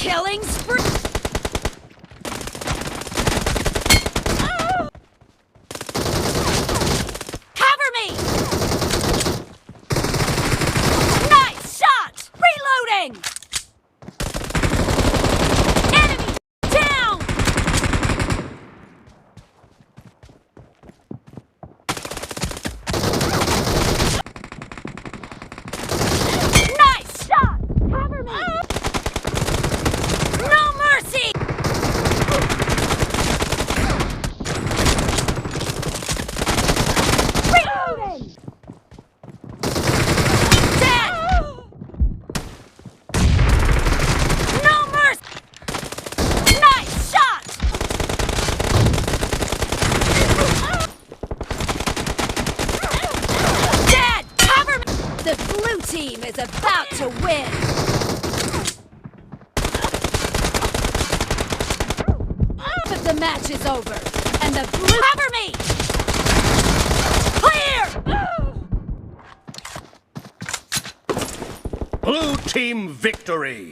Killing spree! Cover me! Nice shot! Reloading! Enemy down! Nice shot! Cover me! No mercy! Reloading! Dead! No mercy! Nice shot! Dead! Cover me! The blue team is about to win! But the match is over, and the blue... Cover me! Clear! Blue team victory!